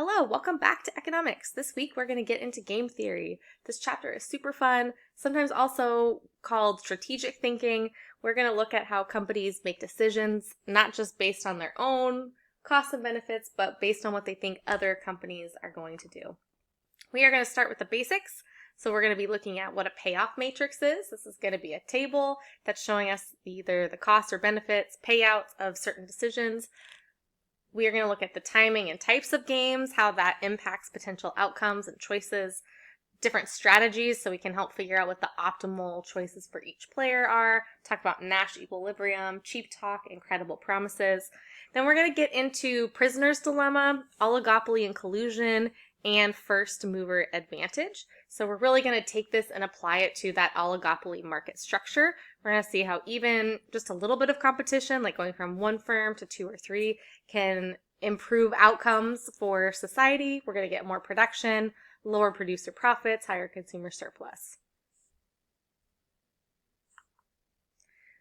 Hello, welcome back to economics. This week we're going to get into game theory. This chapter is super fun, sometimes also called strategic thinking. We're going to look at how companies make decisions, not just based on their own costs and benefits, but based on what they think other companies are going to do. We are going to start with the basics. So we're going to be looking at what a payoff matrix is. This is going to be a table that's showing us either the costs or benefits, payouts of certain decisions. We are going to look at the timing and types of games, how that impacts potential outcomes and choices, different strategies so we can help figure out what the optimal choices for each player are, talk about Nash equilibrium, cheap talk, and credible promises. Then we're going to get into prisoner's dilemma, oligopoly and collusion, and first mover advantage. So we're really going to take this and apply it to that oligopoly market structure. We're going to see how even just a little bit of competition, like going from one firm to two or three, can improve outcomes for society. We're going to get more production, lower producer profits, higher consumer surplus.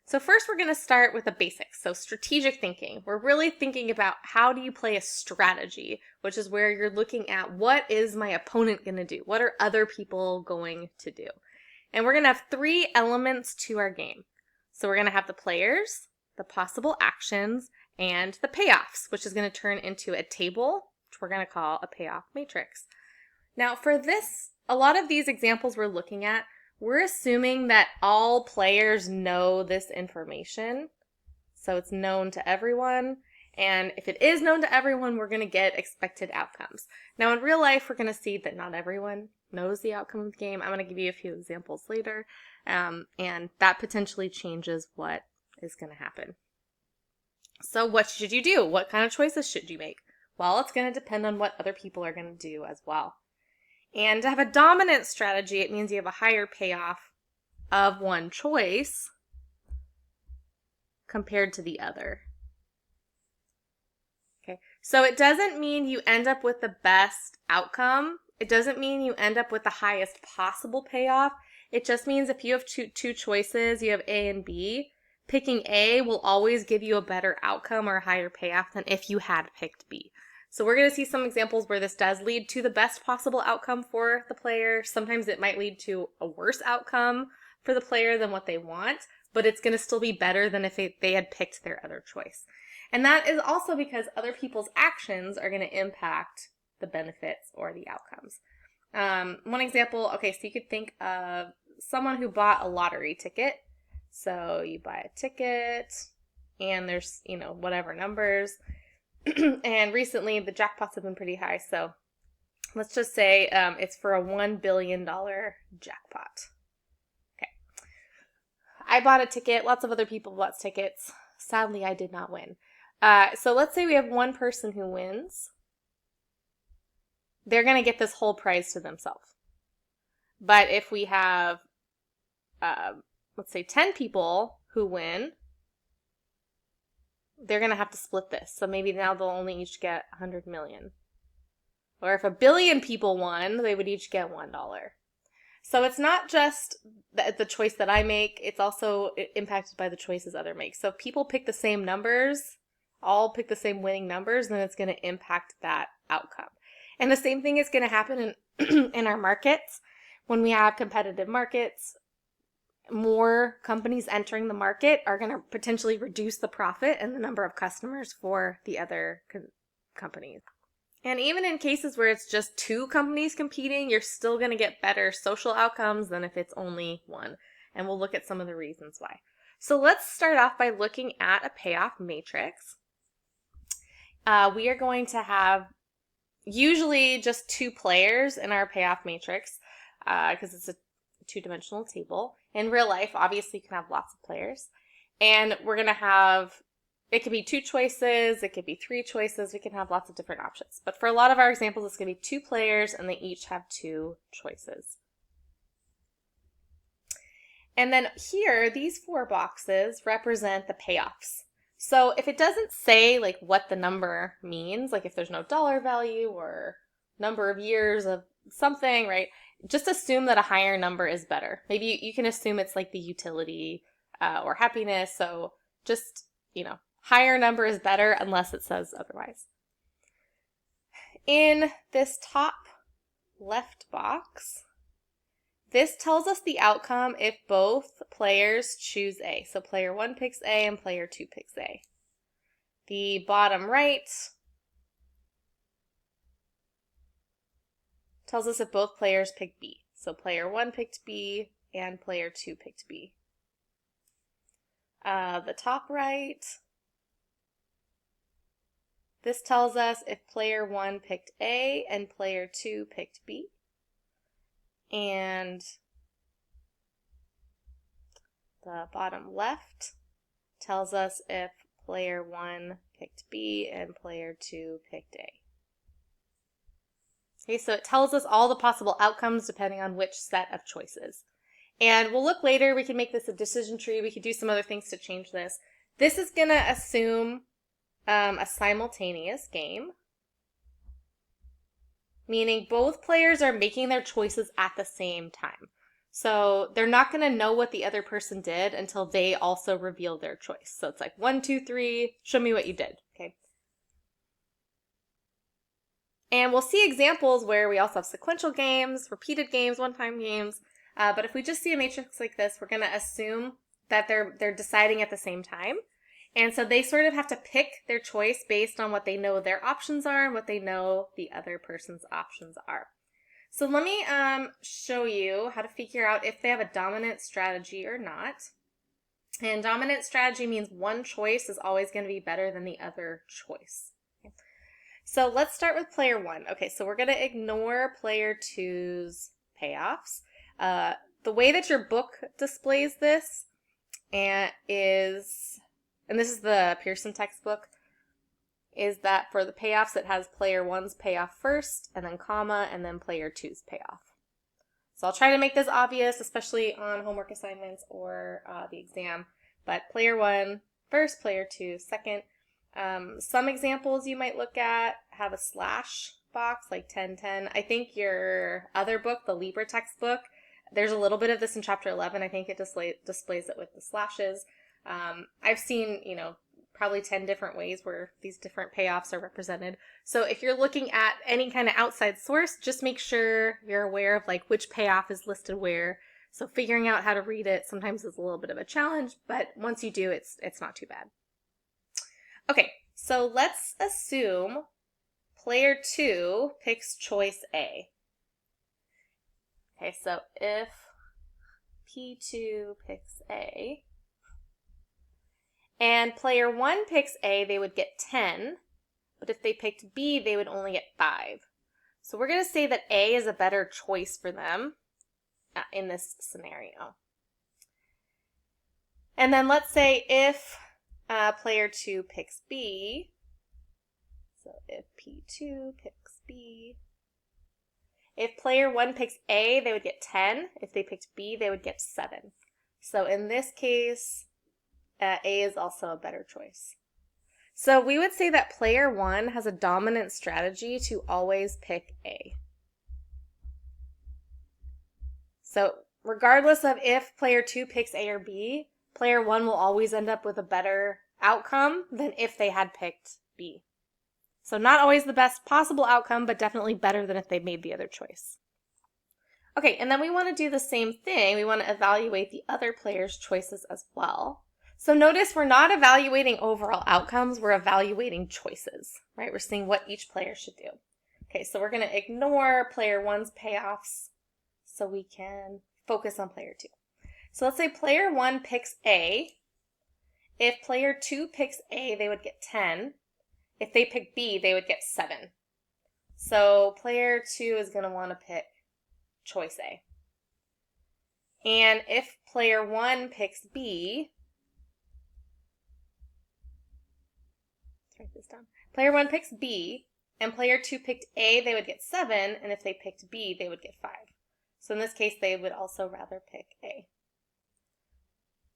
So first we're going to start with the basics. So strategic thinking. We're really thinking about how do you play a strategy, which is where you're looking at what is my opponent going to do? What are other people going to do? And we're going to have three elements to our game. So we're going to have the players, the possible actions, and the payoffs, which is going to turn into a table, which we're going to call a payoff matrix. Now for this, a lot of these examples we're looking at, we're assuming that all players know this information, so it's known to everyone, and if it is known to everyone, we're going to get expected outcomes. Now in real life, we're going to see that not everyone knows the outcome of the game. I'm going to give you a few examples later, and that potentially changes what is going to happen. So what should you do? What kind of choices should you make? Well, it's going to depend on what other people are going to do as well. And to have a dominant strategy, it means you have a higher payoff of one choice compared to the other. Okay, so it doesn't mean you end up with the best outcome. It doesn't mean you end up with the highest possible payoff. It just means if you have two choices, you have A and B, picking A will always give you a better outcome or a higher payoff than if you had picked B. So we're going to see some examples where this does lead to the best possible outcome for the player. Sometimes it might lead to a worse outcome for the player than what they want, but it's going to still be better than if they had picked their other choice. And that is also because other people's actions are going to impact the benefits or the outcomes. One example, okay, so you could think of someone who bought a lottery ticket. So you buy a ticket and there's, whatever numbers. And recently the jackpots have been pretty high, so let's just say it's for a $1 billion jackpot. Okay. I bought a ticket. Lots of other people bought tickets. Sadly, I did not win. So let's say we have one person who wins. They're going to get this whole prize to themselves. But if we have, let's say 10 people who win, they're going to have to split this. So maybe now they'll only each get 100 million. Or if 1 billion people won, they would each get $1. So it's not just the choice that I make, it's also impacted by the choices others make. So if people pick the same numbers, all pick the same winning numbers, then it's going to impact that outcome. And the same thing is going to happen in our markets. When we have competitive markets, more companies entering the market are going to potentially reduce the profit and the number of customers for the other companies. And even in cases where it's just two companies competing, you're still going to get better social outcomes than if it's only one. And we'll look at some of the reasons why. So let's start off by looking at a payoff matrix. We are going to have usually just two players in our payoff matrix because it's a two-dimensional table. In real life, obviously, you can have lots of players. And we're going to have, it could be two choices, it could be three choices, we can have lots of different options. But for a lot of our examples, it's going to be two players and they each have two choices. And then here, these four boxes represent the payoffs. So if it doesn't say like what the number means, like if there's no dollar value or number of years of something, right? Just assume that a higher number is better. Maybe you can assume it's like the utility or happiness. So just, higher number is better unless it says otherwise. In this top left box, this tells us the outcome if both players choose A. So player 1 picks A and player 2 picks A. The bottom right tells us if both players pick B. So player 1 picked B and player 2 picked B. The top right, this tells us if player 1 picked A and player 2 picked B. And the bottom left tells us if player 1 picked B and player 2 picked A. Okay, so it tells us all the possible outcomes depending on which set of choices. And we'll look later, we can make this a decision tree, we could do some other things to change this. This is going to assume a simultaneous game, meaning both players are making their choices at the same time. So they're not going to know what the other person did until they also reveal their choice. So it's like 1, 2, 3, show me what you did, okay? And we'll see examples where we also have sequential games, repeated games, one-time games. But if we just see a matrix like this, we're going to assume that they're deciding at the same time. And so they sort of have to pick their choice based on what they know their options are and what they know the other person's options are. So let me show you how to figure out if they have a dominant strategy or not. And dominant strategy means one choice is always going to be better than the other choice. Okay. So let's start with player 1. Okay, so we're going to ignore player 2's payoffs. The way that your book displays this is, and this is the Pearson textbook, is that for the payoffs it has player 1's payoff first, and then comma, and then player 2's payoff. So I'll try to make this obvious, especially on homework assignments or the exam, but player 1 first, player 2 second. Some examples you might look at have a slash box, like 10-10. I think your other book, the Libra textbook, there's a little bit of this in chapter 11. I think it displays it with the slashes. I've seen, probably 10 different ways where these different payoffs are represented. So if you're looking at any kind of outside source, just make sure you're aware of like which payoff is listed where. So figuring out how to read it sometimes is a little bit of a challenge, but once you do, it's not too bad. Okay, so let's assume player 2 picks choice A. Okay, so if P2 picks A, and player 1 picks A, they would get 10, but if they picked B, they would only get 5. So we're going to say that A is a better choice for them in this scenario. And then let's say if player 2 picks B, so if P2 picks B, if player 1 picks A, they would get 10. If they picked B, they would get 7. So in this case, A is also a better choice. So we would say that player 1 has a dominant strategy to always pick A. So regardless of if player 2 picks A or B, player 1 will always end up with a better outcome than if they had picked B. So not always the best possible outcome, but definitely better than if they made the other choice. Okay, and then we want to do the same thing. We want to evaluate the other player's choices as well. So notice we're not evaluating overall outcomes, we're evaluating choices, right? We're seeing what each player should do. Okay, so we're going to ignore player 1's payoffs so we can focus on player 2. So let's say player 1 picks A. If player 2 picks A, they would get 10. If they pick B, they would get 7. So player 2 is going to want to pick choice A. And if player 1 picks B, let's write this down. Player 1 picks B, and player 2 picked A, they would get 7, and if they picked B, they would get 5. So in this case, they would also rather pick A.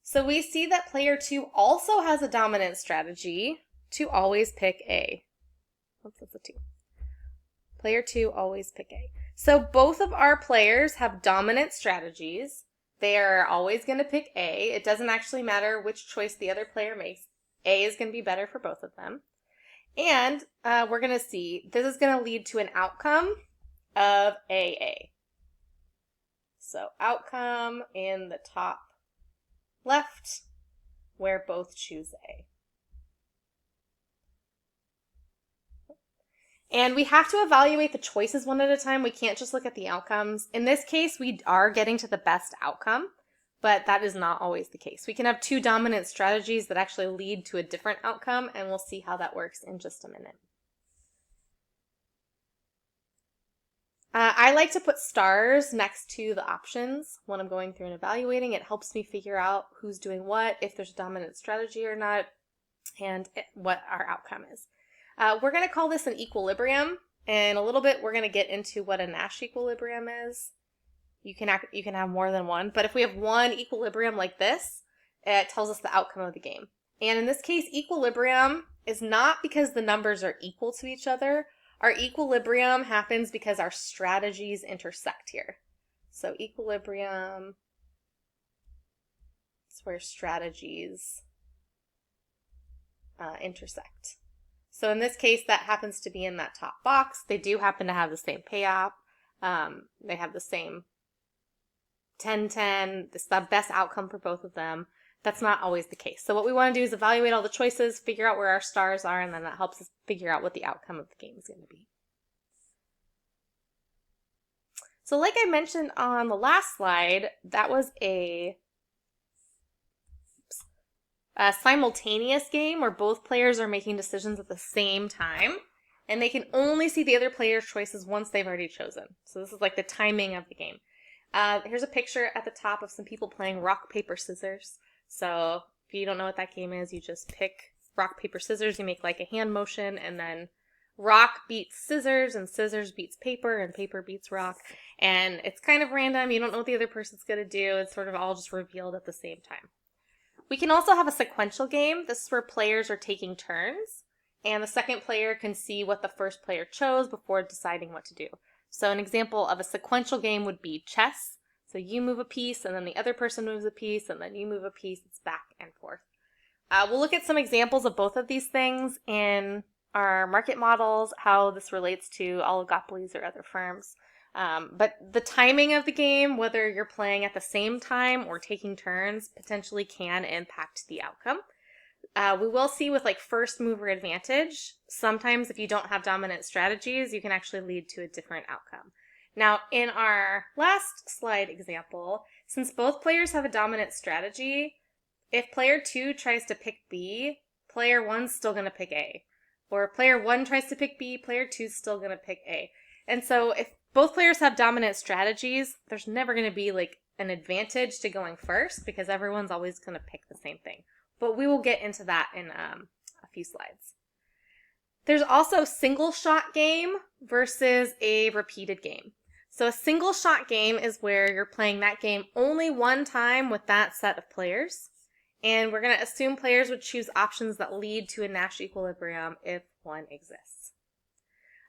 So we see that player 2 also has a dominant strategy to always pick A. Oops, that's a 2. Player 2 always pick A. So both of our players have dominant strategies. They are always going to pick A. It doesn't actually matter which choice the other player makes. A is going to be better for both of them. And we're going to see, this is going to lead to an outcome of AA. So outcome in the top left, where both choose A. And we have to evaluate the choices one at a time. We can't just look at the outcomes. In this case, we are getting to the best outcome, but that is not always the case. We can have two dominant strategies that actually lead to a different outcome, and we'll see how that works in just a minute. I like to put stars next to the options when I'm going through and evaluating. It helps me figure out who's doing what, if there's a dominant strategy or not, and what our outcome is. We're going to call this an equilibrium. In a little bit, we're going to get into what a Nash equilibrium is. You can have more than one, but if we have one equilibrium like this, it tells us the outcome of the game. And in this case, equilibrium is not because the numbers are equal to each other. Our equilibrium happens because our strategies intersect here. So equilibrium is where strategies intersect. So in this case, that happens to be in that top box. They do happen to have the same payout. They have the same 10-10. It's the best outcome for both of them. That's not always the case. So what we want to do is evaluate all the choices, figure out where our stars are, and then that helps us figure out what the outcome of the game is going to be. So like I mentioned on the last slide, that was a simultaneous game where both players are making decisions at the same time, and they can only see the other player's choices once they've already chosen. So this is like the timing of the game. Here's a picture at the top of some people playing rock, paper, scissors. So if you don't know what that game is, you just pick rock, paper, scissors. You make like a hand motion, and then rock beats scissors, and scissors beats paper, and paper beats rock. And it's kind of random. You don't know what the other person's going to do. It's sort of all just revealed at the same time. We can also have a sequential game. This is where players are taking turns, and the second player can see what the first player chose before deciding what to do. So an example of a sequential game would be chess. So you move a piece, and then the other person moves a piece, and then you move a piece. It's back and forth. We'll look at some examples of both of these things in our market models, how this relates to oligopolies or other firms. But the timing of the game, whether you're playing at the same time or taking turns, potentially can impact the outcome. We will see with like first mover advantage, sometimes if you don't have dominant strategies, you can actually lead to a different outcome. Now, in our last slide example, since both players have a dominant strategy, if player 2 tries to pick B, player 1's still going to pick A. Or if player 1 tries to pick B, player 2's still going to pick A. And so if both players have dominant strategies, there's never going to be like an advantage to going first because everyone's always going to pick the same thing. But we will get into that in a few slides. There's also single shot game versus a repeated game. So a single shot game is where you're playing that game only one time with that set of players. And we're going to assume players would choose options that lead to a Nash equilibrium if one exists.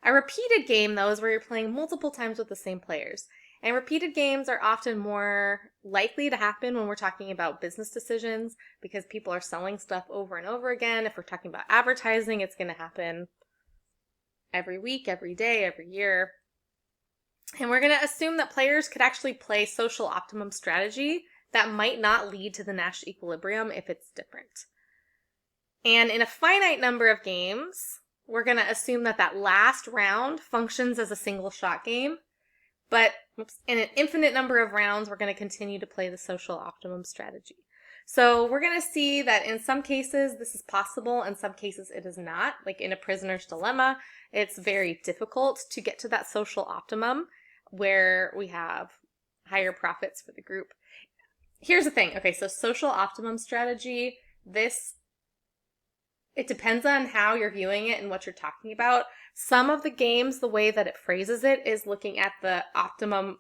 A repeated game, though, is where you're playing multiple times with the same players. And repeated games are often more likely to happen when we're talking about business decisions because people are selling stuff over and over again. If we're talking about advertising, it's going to happen every week, every day, every year. And we're going to assume that players could actually play social optimum strategy that might not lead to the Nash equilibrium if it's different. And in a finite number of games, we're going to assume that that last round functions as a single shot game. But in an infinite number of rounds, we're going to continue to play the social optimum strategy. So we're going to see that in some cases this is possible, in some cases it is not. Like in a prisoner's dilemma, it's very difficult to get to that social optimum where we have higher profits for the group. Here's the thing. Okay, so social optimum strategy, it depends on how you're viewing it and what you're talking about. Some of the games, the way that it phrases it is looking at the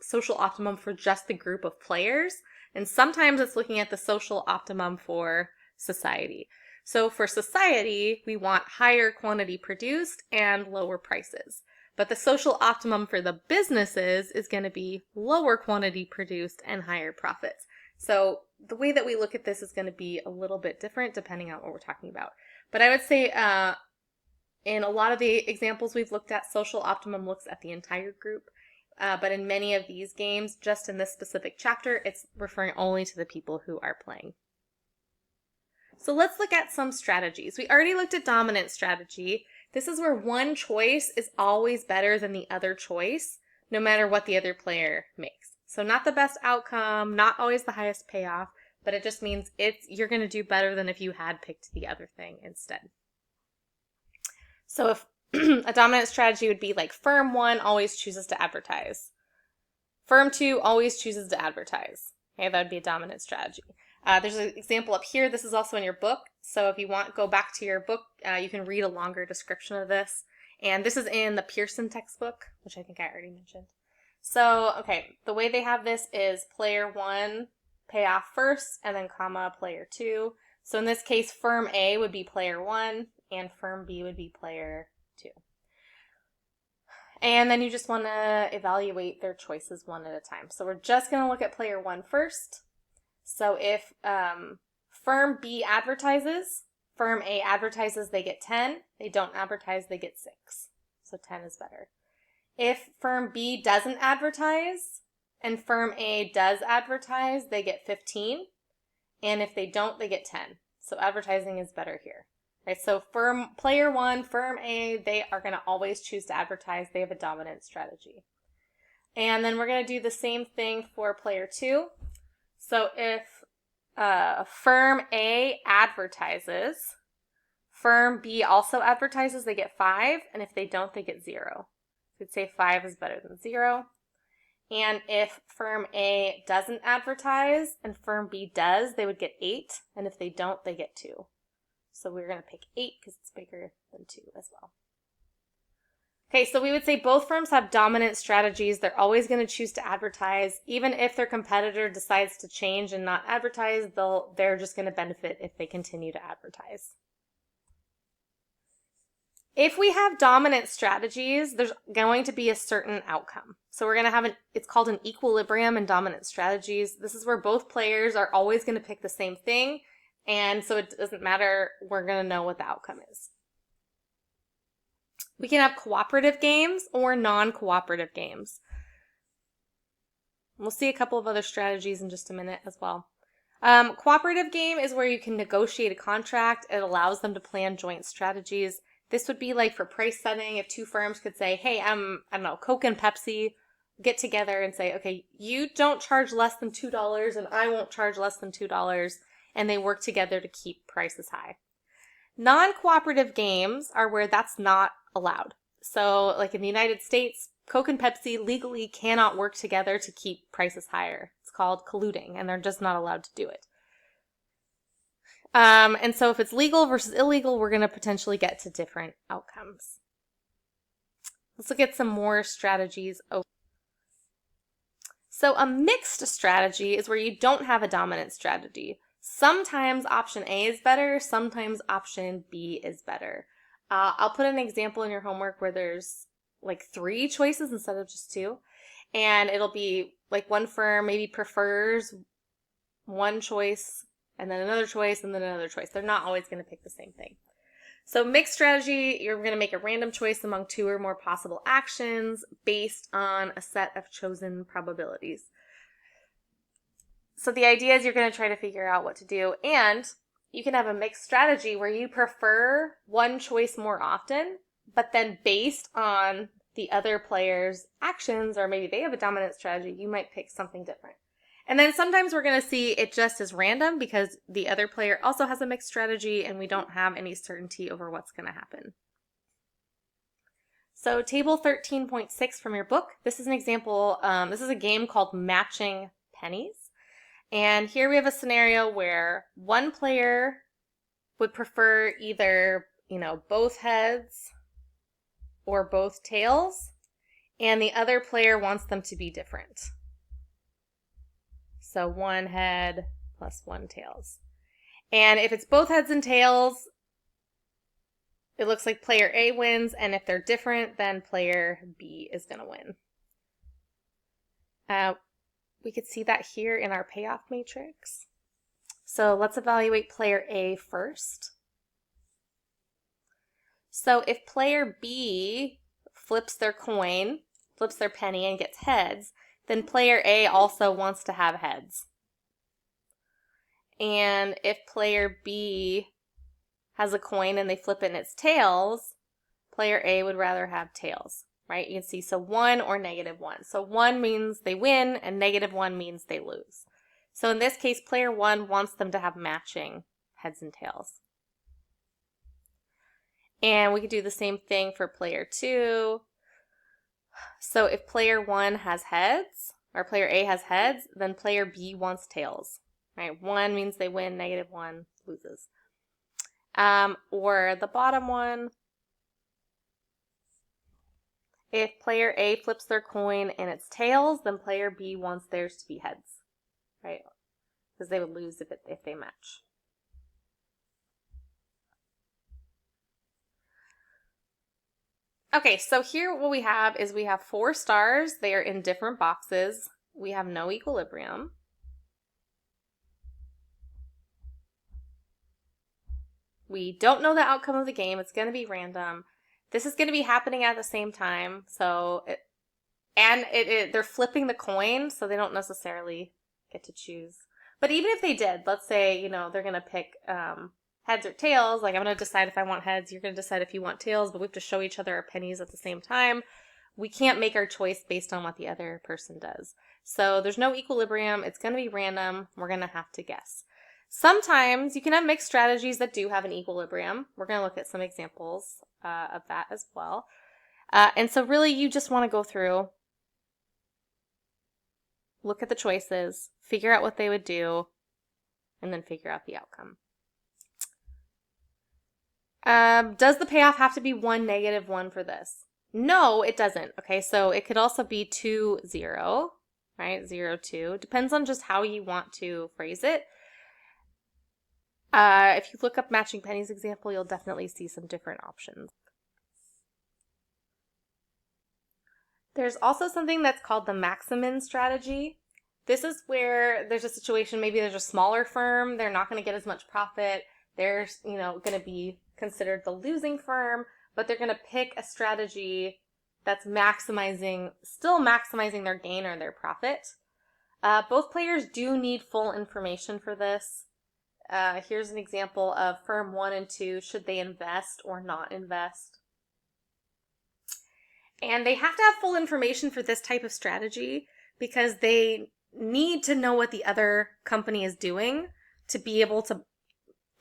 social optimum for just the group of players. And sometimes it's looking at the social optimum for society. So for society, we want higher quantity produced and lower prices. But the social optimum for the businesses is going to be lower quantity produced and higher profits. So the way that we look at this is going to be a little bit different depending on what we're talking about. But I would say In a lot of the examples we've looked at, social optimum looks at the entire group. But in many of these games, just in this specific chapter, it's referring only to the people who are playing. So let's look at some strategies. We already looked at dominant strategy. This is where one choice is always better than the other choice, no matter what the other player makes. So not the best outcome, not always the highest payoff, but it just means you're going to do better than if you had picked the other thing instead. So if a dominant strategy would be like firm 1 always chooses to advertise. Firm 2 always chooses to advertise. Okay, that would be a dominant strategy. There's an example up here. This is also in your book. So if you want, go back to your book. You can read a longer description of this. And this is in the Pearson textbook, which I think I already mentioned. So, okay, the way they have this is player 1 pay off first and then comma player 2. So in this case, firm A would be player 1 and firm B would be player 2. And then you just want to evaluate their choices one at a time. So we're just going to look at player 1 first. So if firm B advertises, firm A advertises, they get 10. They don't advertise, they get 6. So 10 is better. If firm B doesn't advertise and firm A does advertise, they get 15. And if they don't, they get 10. So advertising is better here. Right, so player 1, firm A, they are going to always choose to advertise. They have a dominant strategy. And then we're going to do the same thing for player 2. So if firm A advertises, firm B also advertises, they get 5. And if they don't, they get 0. So we'd say 5 is better than 0. And if firm A doesn't advertise and firm B does, they would get 8. And if they don't, they get 2. So we're going to pick 8 because it's bigger than 2 as well. Okay, so we would say both firms have dominant strategies. They're always going to choose to advertise. Even if their competitor decides to change and not advertise, they're just going to benefit if they continue to advertise. If we have dominant strategies, there's going to be a certain outcome. So we're going to have it's called an equilibrium in dominant strategies. This is where both players are always going to pick the same thing. And so it doesn't matter, we're going to know what the outcome is. We can have cooperative games or non-cooperative games. We'll see a couple of other strategies in just a minute as well. Cooperative game is where you can negotiate a contract. It allows them to plan joint strategies. This would be like for price setting, if two firms could say, hey, I don't know, Coke and Pepsi get together and say, okay, you don't charge less than $2 and I won't charge less than $2. And they work together to keep prices high. Non-cooperative games are where that's not allowed. So like in the United States, Coke and Pepsi legally cannot work together to keep prices higher. It's called colluding, and they're just not allowed to do it. And so if it's legal versus illegal, we're going to potentially get to different outcomes. Let's look at some more strategies. So a mixed strategy is where you don't have a dominant strategy. Sometimes option A is better, sometimes option B is better. I'll put an example in your homework where there's like 3 choices instead of just 2. And it'll be like one firm maybe prefers one choice and then another choice and then another choice. They're not always going to pick the same thing. So mixed strategy, you're going to make a random choice among 2 or more possible actions based on a set of chosen probabilities. So the idea is you're going to try to figure out what to do, and you can have a mixed strategy where you prefer one choice more often, but then based on the other player's actions, or maybe they have a dominant strategy, you might pick something different. And then sometimes we're going to see it just as random because the other player also has a mixed strategy and we don't have any certainty over what's going to happen. So table 13.6 from your book, this is an example, this is a game called Matching Pennies. And here we have a scenario where one player would prefer either, both heads or both tails, and the other player wants them to be different. So one head plus one tails. And if it's both heads and tails, it looks like player A wins, and if they're different, then player B is going to win. We could see that here in our payoff matrix. So let's evaluate player A first. So if player B flips their coin, flips their penny and gets heads, then player A also wants to have heads. And if player B has a coin and they flip it and it's tails, player A would rather have tails, right? You can see, so 1 or -1. So 1 means they win and -1 means they lose. So in this case, player 1 wants them to have matching heads and tails. And we could do the same thing for player 2. So if player 1 has heads, or player A has heads, then player B wants tails, right? 1 means they win, -1 loses. Or the bottom one, if player A flips their coin and it's tails, then player B wants theirs to be heads, right? Because they would lose if they match. Okay, so here what we have is we have 4 stars. They are in different boxes. We have no equilibrium. We don't know the outcome of the game. It's going to be random. This is going to be happening at the same time. So, they're flipping the coin, so they don't necessarily get to choose. But even if they did, let's say, they're going to pick heads or tails. Like, I'm going to decide if I want heads. You're going to decide if you want tails, but we have to show each other our pennies at the same time. We can't make our choice based on what the other person does. So there's no equilibrium. It's going to be random. We're going to have to guess. Sometimes you can have mixed strategies that do have an equilibrium. We're going to look at some examples of that as well. And so really you just want to go through, look at the choices, figure out what they would do, and then figure out the outcome. Does the payoff have to be 1, -1 for this? No, it doesn't. Okay, so it could also be 2, 0, right? 0, 2. Depends on just how you want to phrase it. If you look up matching pennies example, you'll definitely see some different options. There's also something that's called the maximum strategy. This is where there's a situation, maybe there's a smaller firm, they're not going to get as much profit. They're, going to be considered the losing firm, but they're going to pick a strategy that's still maximizing their gain or their profit. Both players do need full information for this. Here's an example of firm 1 and 2. Should they invest or not invest? And they have to have full information for this type of strategy because they need to know what the other company is doing to be able to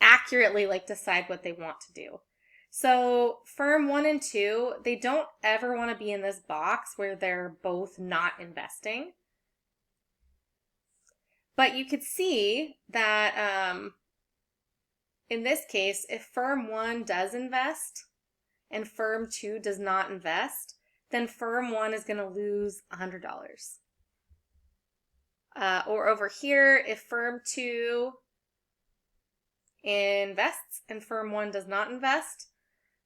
accurately decide what they want to do. So firm 1 and 2, they don't ever want to be in this box where they're both not investing. But you could see that in this case, if firm 1 does invest and firm 2 does not invest, then firm 1 is going to lose $100. Or over here, if firm 2 invests and firm 1 does not invest,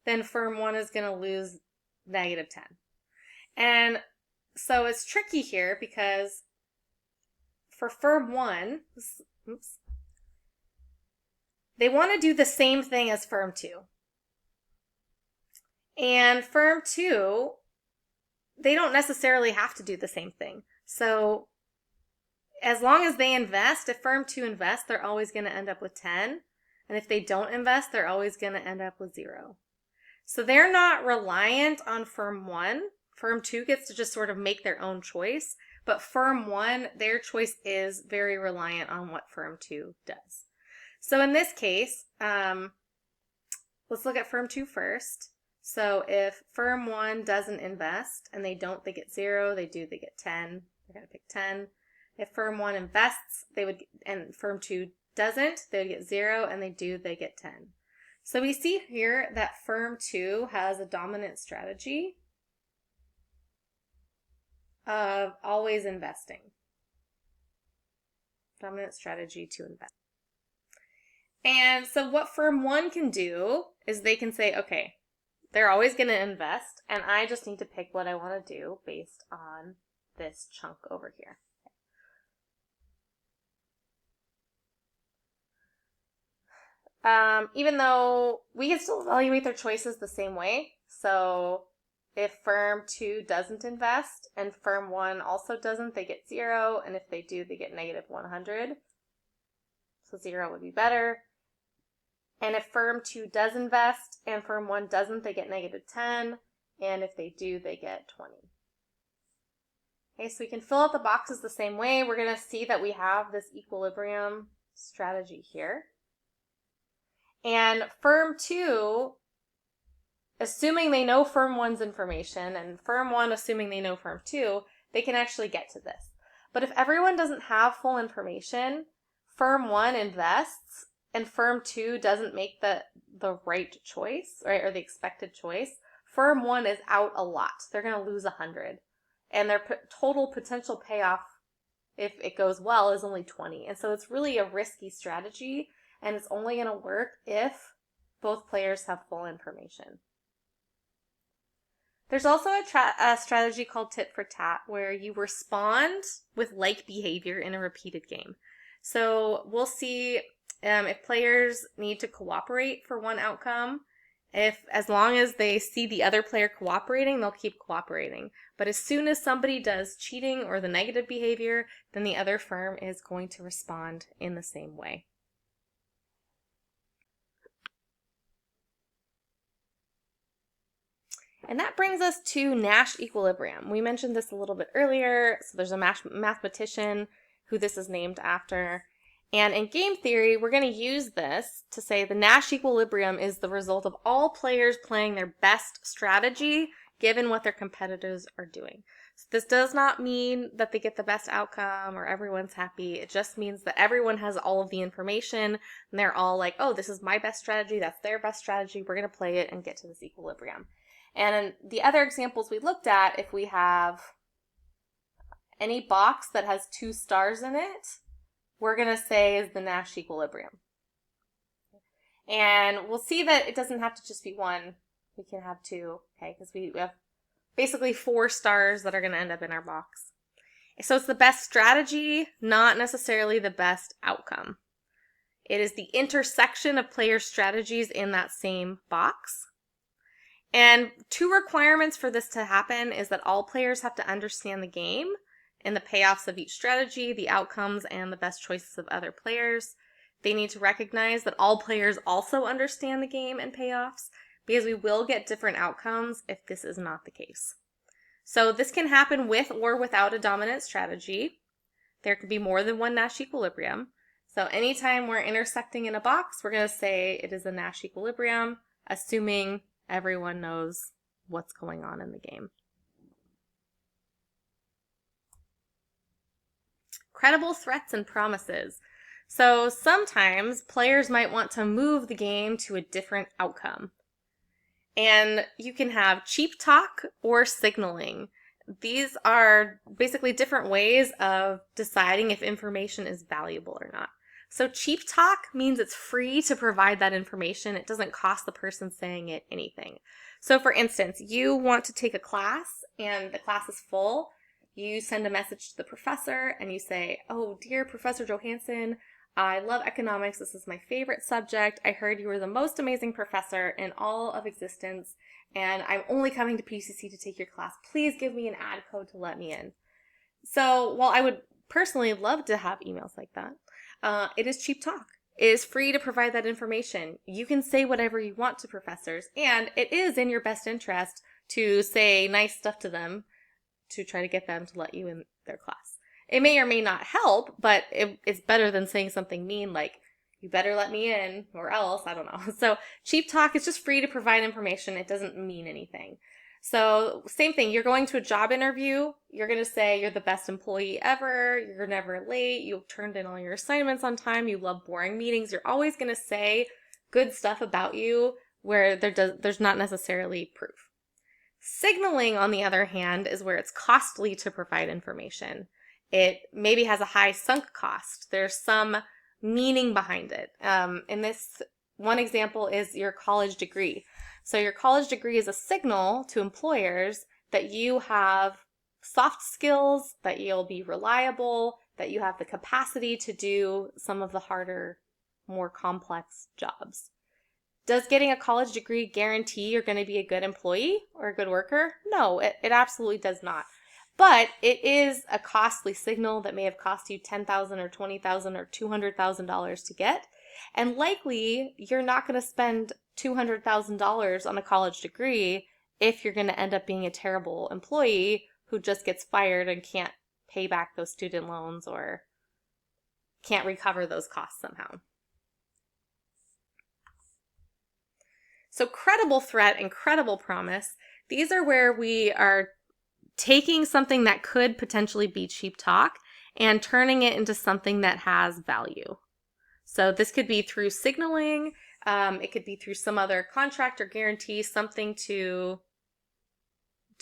then firm 1 is going to lose -10. And so it's tricky here because for firm 1, they want to do the same thing as firm 2. And firm 2, they don't necessarily have to do the same thing. So as long as they invest, if firm 2 invests, they're always going to end up with 10. And if they don't invest, they're always going to end up with 0. So they're not reliant on firm 1. Firm 2 gets to just sort of make their own choice. But firm 1, their choice is very reliant on what firm 2 does. So in this case, let's look at firm 2 first. So if firm 1 doesn't invest and they don't, they get 0. They do, they get 10. They're going to pick 10. If firm 1 invests, and firm 2 doesn't, they would get 0, and they do, they get 10. So we see here that firm 2 has a dominant strategy of always investing. Dominant strategy to invest. And so what firm 1 can do is they can say, okay, they're always going to invest, and I just need to pick what I want to do based on this chunk over here. even though we can still evaluate their choices the same way. So if firm 2 doesn't invest and firm 1 also doesn't, they get 0. And if they do, they get negative 100. So 0 would be better. And if firm 2 does invest and firm 1 doesn't, they get negative 10. And if they do, they get 20. Okay, so we can fill out the boxes the same way. We're going to see that we have this equilibrium strategy here. And firm 2, assuming they know firm 1's information, and firm 1 assuming they know firm 2, they can actually get to this. But if everyone doesn't have full information, firm 1 invests, and firm 2 doesn't make the right choice, right, or the expected choice, firm 1 is out a lot. They're going to lose 100. And their total potential payoff, if it goes well, is only 20. And so it's really a risky strategy, and it's only going to work if both players have full information. There's also a strategy called tit for tat, where you respond with like behavior in a repeated game. So we'll see if players need to cooperate for one outcome. As long as they see the other player cooperating, they'll keep cooperating. But as soon as somebody does cheating or the negative behavior, then the other firm is going to respond in the same way. And that brings us to Nash equilibrium. We mentioned this a little bit earlier. So there's a mathematician who this is named after. And in game theory, we're going to use this to say the Nash equilibrium is the result of all players playing their best strategy given what their competitors are doing. So this does not mean that they get the best outcome or everyone's happy. It just means that everyone has all of the information and they're all like, oh, this is my best strategy. That's their best strategy. We're going to play it and get to this equilibrium. And the other examples we looked at, if we have any box that has 2 stars in it, we're going to say is the Nash equilibrium. And we'll see that it doesn't have to just be 1. We can have 2, okay, because we have basically 4 stars that are going to end up in our box. So it's the best strategy, not necessarily the best outcome. It is the intersection of player strategies in that same box. And 2 requirements for this to happen is that all players have to understand the game and the payoffs of each strategy, the outcomes, and the best choices of other players. They need to recognize that all players also understand the game and payoffs, because we will get different outcomes if this is not the case. So this can happen with or without a dominant strategy. There could be more than one Nash equilibrium. So anytime we're intersecting in a box, we're going to say it is a Nash equilibrium, assuming everyone knows what's going on in the game. Credible threats and promises. So sometimes players might want to move the game to a different outcome. And you can have cheap talk or signaling. These are basically different ways of deciding if information is valuable or not. So cheap talk means it's free to provide that information. It doesn't cost the person saying it anything. So for instance, you want to take a class and the class is full. You send a message to the professor and you say, oh, dear Professor Johansson, I love economics. This is my favorite subject. I heard you were the most amazing professor in all of existence, and I'm only coming to PCC to take your class. Please give me an ad code to let me in. So while I would personally love to have emails like that, it is cheap talk. It is free to provide that information. You can say whatever you want to professors, and it is in your best interest to say nice stuff to them to try to get them to let you in their class. It may or may not help, but it's better than saying something mean like, you better let me in or else, I don't know. So cheap talk is just free to provide information. It doesn't mean anything. So same thing, you're going to a job interview, you're going to say you're the best employee ever, you're never late, you've turned in all your assignments on time, you love boring meetings. You're always going to say good stuff about you where there's not necessarily proof. Signaling, on the other hand, is where it's costly to provide information. It maybe has a high sunk cost. There's some meaning behind it. In this one example is your college degree. So your college degree is a signal to employers that you have soft skills, that you'll be reliable, that you have the capacity to do some of the harder more complex jobs. Does getting a college degree guarantee you're going to be a good employee or a good worker? No, it absolutely does not. But it is a costly signal that may have cost you $10,000 or $20,000 or $200,000 to get. And likely you're not going to spend $200,000 on a college degree if you're going to end up being a terrible employee who just gets fired and can't pay back those student loans or can't recover those costs somehow. So credible threat and credible promise, these are where we are taking something that could potentially be cheap talk and turning it into something that has value. So this could be through signaling, it could be through some other contract or guarantee, something to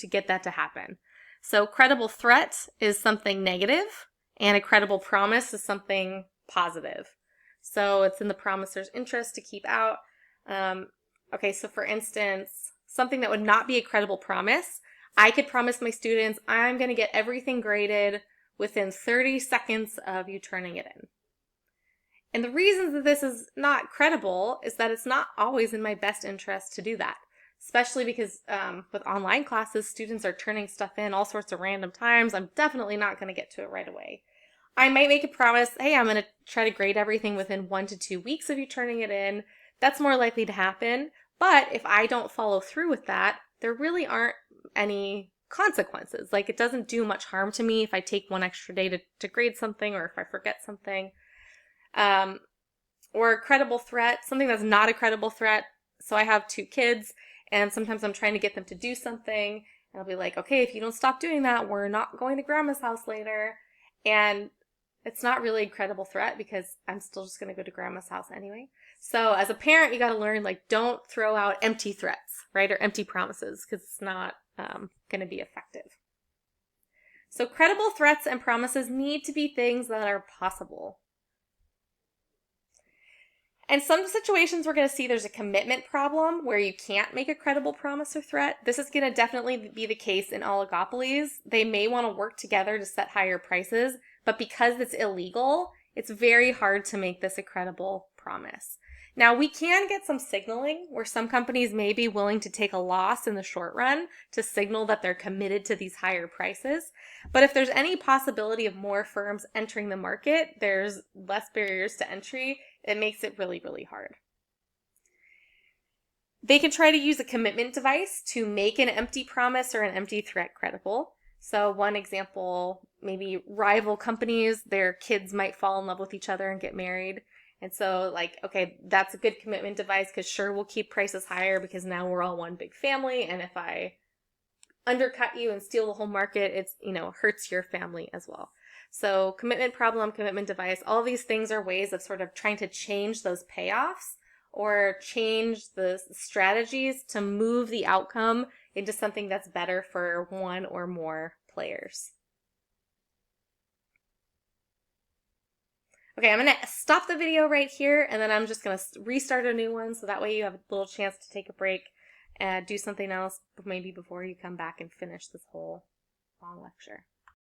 get that to happen. So credible threat is something negative, and a credible promise is something positive. So it's in the promiser's interest to keep out. Okay, so for instance, something that would not be a credible promise, I could promise my students, I'm going to get everything graded within 30 seconds of you turning it in. And the reason that this is not credible is that it's not always in my best interest to do that, especially because with online classes, students are turning stuff in all sorts of random times. I'm definitely not going to get to it right away. I might make a promise, hey, I'm going to try to grade everything within 1 to 2 weeks of you turning it in. That's more likely to happen. But if I don't follow through with that, there really aren't any consequences. Like, it doesn't do much harm to me if I take 1 extra day to grade something or if I forget something. Or a credible threat, something that's not a credible threat. So I have 2 kids, and sometimes I'm trying to get them to do something, and I'll be like, okay, if you don't stop doing that, we're not going to grandma's house later. And it's not really a credible threat because I'm still just going to go to grandma's house anyway. So as a parent, you got to learn, like, don't throw out empty threats, right? Or empty promises, because it's not going to be effective. So credible threats and promises need to be things that are possible. And some situations we're going to see there's a commitment problem where you can't make a credible promise or threat. This is going to definitely be the case in oligopolies. They may want to work together to set higher prices, but because it's illegal, it's very hard to make this a credible promise. Now, we can get some signaling where some companies may be willing to take a loss in the short run to signal that they're committed to these higher prices. But if there's any possibility of more firms entering the market, there's less barriers to entry. It makes it really, really hard. They can try to use a commitment device to make an empty promise or an empty threat credible. So one example, maybe rival companies, their kids might fall in love with each other and get married. And so, like, okay, that's a good commitment device because sure, we'll keep prices higher because now we're all one big family. And if I undercut you and steal the whole market, it's, hurts your family as well. So commitment problem, commitment device, all these things are ways of sort of trying to change those payoffs or change the strategies to move the outcome into something that's better for one or more players. Okay, I'm going to stop the video right here, and then I'm just going to restart a new one, so that way you have a little chance to take a break and do something else, maybe before you come back and finish this whole long lecture.